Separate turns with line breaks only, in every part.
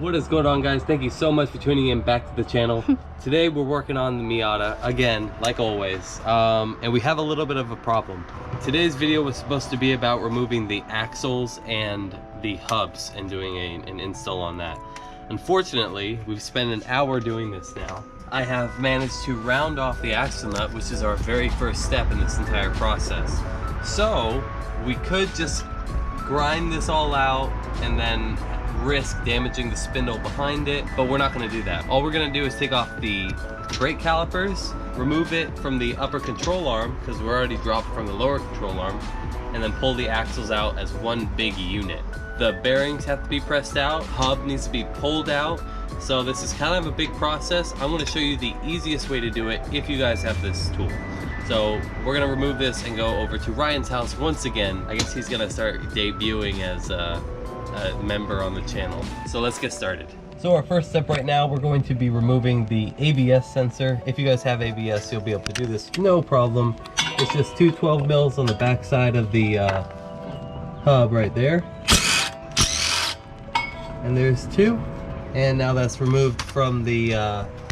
What is going on, guys? Thank you so much for tuning in back to the channel. Today we're working on the Miata again, like always, and we have a little bit of a problem. Today's video was supposed to be about removing the axles and the hubs and doing an install on that. Unfortunately, we've spent an hour doing this now. I have managed to round off the axle nut, which is our very first step in this entire process. So we could just grind this all out and then risk damaging the spindle behind it, but we're not going to do that. All we're going to do is take off the brake calipers, remove it from the upper control arm because we're already dropped from the lower control arm, and then pull the axles out as one big unit. The bearings have to be pressed out, hub needs to be pulled out, so this is kind of a big process. I'm going to show you the easiest way to do it if you guys have this tool. So we're going to remove this and go over to Ryan's house once again. I guess he's going to start debuting as a member on the channel. So let's get started. So our first step right now, we're going to be removing the ABS sensor. If you guys have ABS, you'll be able to do this no problem. It's just two 12 mils on the back side of the hub right there. And there's two. And now that's removed from the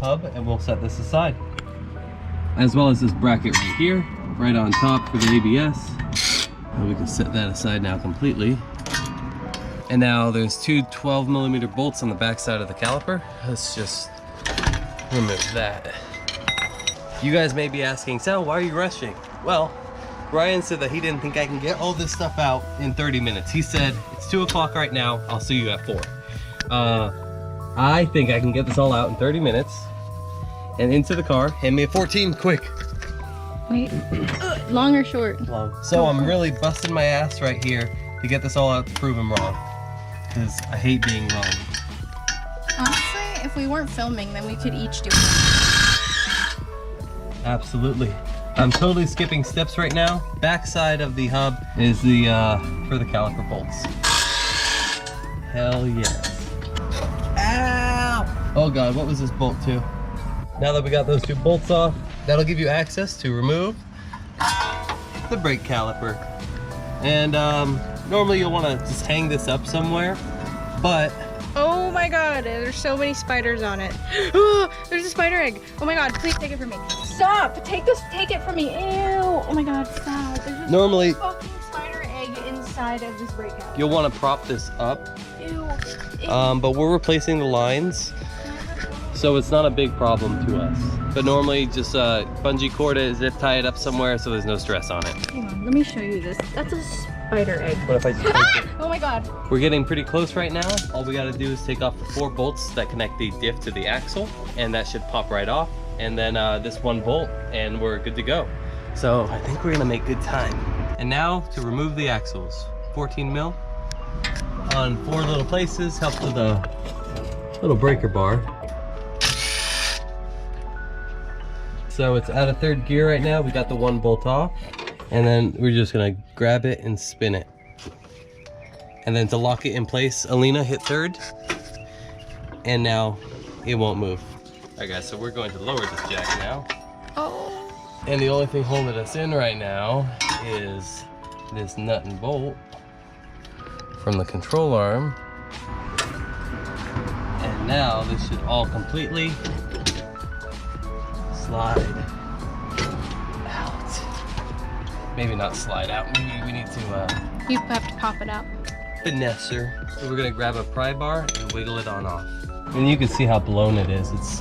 hub, and we'll set this aside. As well as this bracket right here, right on top for the ABS. And we can set that aside now completely. And now there's two 12mm bolts on the back side of the caliper. Let's just remove that. You guys may be asking, Sal, why are you rushing? Well, Ryan said that he didn't think I can get all this stuff out in 30 minutes. He said, it's 2 o'clock right now, I'll see you at 4. I think I can get this all out in 30 minutes. And into the car, hand me a 14, quick.
Wait, long or short?
Long. So I'm really busting my ass right here to get this all out to prove him wrong. Because I hate being wrong.
Honestly, if we weren't filming, then we could each do it.
Absolutely. I'm totally skipping steps right now. Back side of the hub is the for the caliper bolts. Hell yes. Ow! Oh god, what was this bolt to? Now that we got those two bolts off, that'll give you access to remove the brake caliper. And normally you'll want to just hang this up somewhere, but
Oh my god, there's so many spiders on it. There's a spider egg. Oh my god, please take it from me. Stop! Take it from me. Ew! Oh my god, stop. There's just
normally
a fucking spider egg inside of this brake caliper.
you'll want to prop this up.
Ew.
But we're replacing the lines, so it's not a big problem to us. But normally just bungee cord it, zip tie it up somewhere so there's no stress on it.
Hang on, let me show you this. That's a spider egg.
What if I just take it?
Oh my god.
We're getting pretty close right now. All we gotta do is take off the 4 bolts that connect the diff to the axle, and that should pop right off. And then this 1 bolt, and we're good to go. So I think we're gonna make good time. And now to remove the axles. 14 mil on 4 little places, helps with a little breaker bar. So it's out of 3rd gear right now. We got the 1 bolt off, and then we're just gonna grab it and spin it. And then to lock it in place, Alina, hit 3rd, and now it won't move. All right guys, so we're going to lower this jack now.
Oh.
And the only thing holding us in right now is this nut and bolt from the control arm. And now this should all completely slide out. Maybe not slide out, maybe we need to
You have to pop it out.
finesse her. So we're gonna grab a pry bar and wiggle it on off. And you can see how blown it is. It's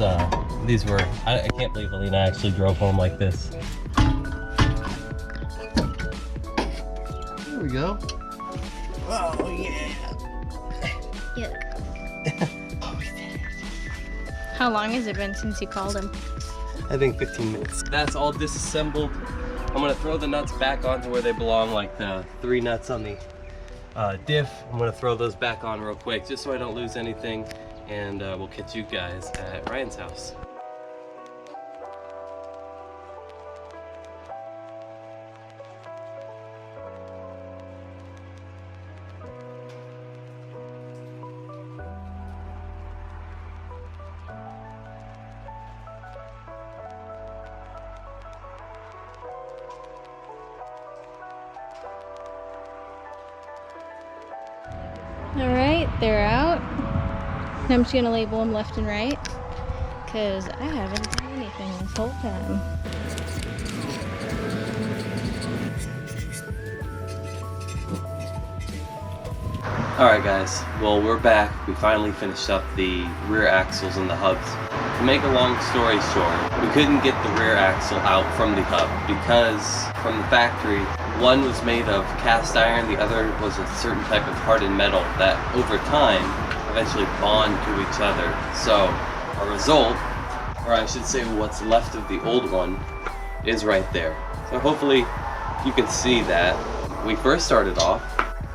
these were, I can't believe Alina actually drove home like this. There we go. Oh yeah.
Yeah.
Oh, we did it.
How long has it been since you called him?
I think 15 minutes. That's all disassembled. I'm gonna throw the nuts back onto where they belong, like the 3 nuts on the diff. I'm gonna throw those back on real quick just so I don't lose anything, and we'll catch you guys at Ryan's house.
All right, they're out. And I'm just gonna label them left and right because I haven't done anything this whole time.
Alright guys, well we're back. We finally finished up the rear axles and the hubs. To make a long story short, we couldn't get the rear axle out from the hub because from the factory, one was made of cast iron, the other was a certain type of hardened metal that over time eventually bond to each other. So a result, or I should say what's left of the old one, is right there. So hopefully you can see that. We first started off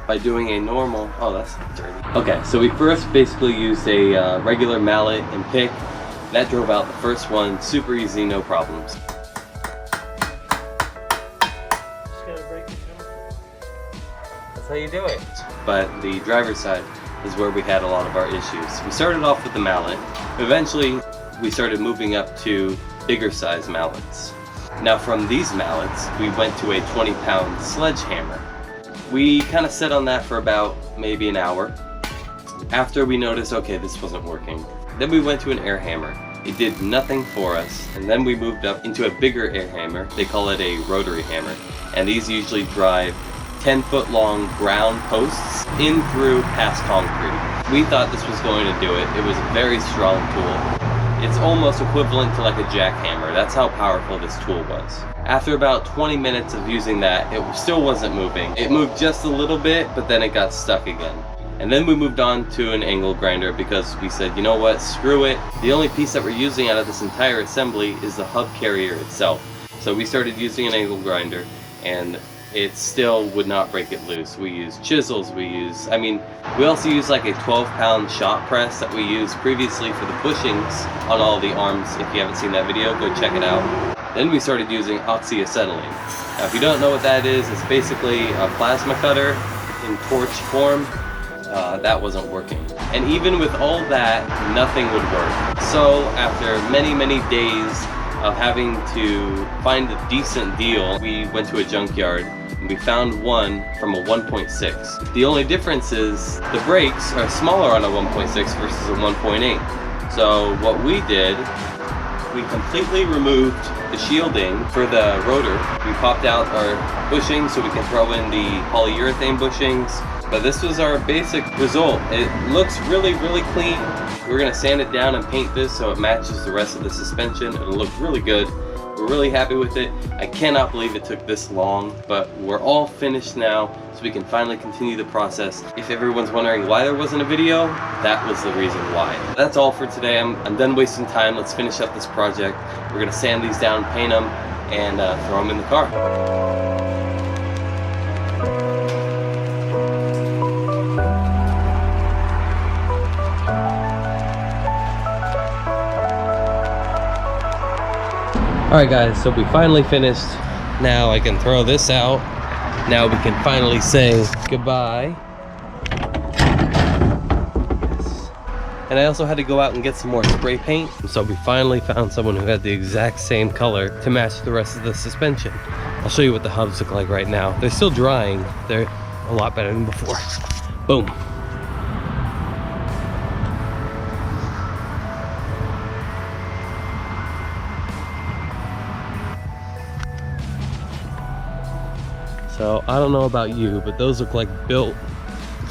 by doing a normal, oh that's dirty. Okay, so we first basically used a regular mallet and pick. That drove out the first one, super easy, no problems.
Just gotta break the chemical.
That's how you do it. But the driver's side is where we had a lot of our issues. We started off with the mallet. Eventually, we started moving up to bigger size mallets. Now from these mallets, we went to a 20-pound sledgehammer. We kind of sat on that for about maybe an hour. After we noticed, okay, this wasn't working. Then we went to an air hammer. It did nothing for us. And then we moved up into a bigger air hammer. They call it a rotary hammer. And these usually drive 10-foot long ground posts in through past concrete. We thought this was going to do it. It was a very strong tool. It's almost equivalent to like a jackhammer. That's how powerful this tool was. After about 20 minutes of using that, it still wasn't moving. It moved just a little bit, but then it got stuck again. And then we moved on to an angle grinder because we said, you know what, screw it. The only piece that we're using out of this entire assembly is the hub carrier itself. So we started using an angle grinder and it still would not break it loose. We use chisels, we also use like a 12-pound shop press that we used previously for the bushings on all the arms. If you haven't seen that video, go check it out. Then we started using oxyacetylene. Now if you don't know what that is, it's basically a plasma cutter in torch form. That wasn't working. And even with all that, nothing would work. So after many, many days of having to find a decent deal, we went to a junkyard and we found one from a 1.6. The only difference is the brakes are smaller on a 1.6 versus a 1.8. So what we did, we completely removed the shielding for the rotor. We popped out our bushings so we can throw in the polyurethane bushings. But this was our basic result. It looks really, really clean. We're gonna sand it down and paint this so it matches the rest of the suspension. It'll look really good. We're really happy with it. I cannot believe it took this long, but we're all finished now, so we can finally continue the process. If everyone's wondering why there wasn't a video, that was the reason why. That's all for today. I'm done wasting time. Let's finish up this project. We're gonna sand these down, paint them, and throw them in the car. Alright guys, so we finally finished. Now I can throw this out. Now we can finally say goodbye. Yes. And I also had to go out and get some more spray paint. So we finally found someone who had the exact same color to match the rest of the suspension. I'll show you what the hubs look like right now. They're still drying. They're a lot better than before. Boom. So I don't know about you, but those look like built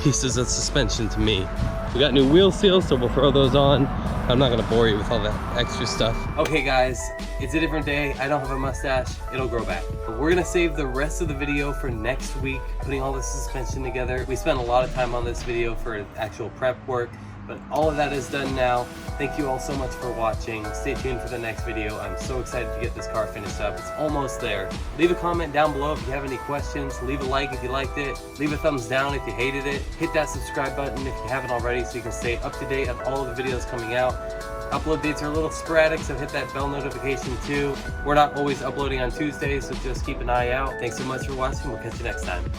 pieces of suspension to me. We got new wheel seals, so we'll throw those on. I'm not gonna bore you with all that extra stuff. Okay guys, it's a different day. I don't have a mustache, it'll grow back. We're gonna save the rest of the video for next week, putting all the suspension together. We spent a lot of time on this video for actual prep work, but all of that is done now. Thank you all so much for watching. Stay tuned for the next video. I'm so excited to get this car finished up. It's almost there. Leave a comment down below if you have any questions. Leave a like if you liked it. Leave a thumbs down if you hated it. Hit that subscribe button if you haven't already so you can stay up to date on all of the videos coming out. Upload dates are a little sporadic, so hit that bell notification too. We're not always uploading on Tuesdays, so just keep an eye out. Thanks so much for watching. We'll catch you next time.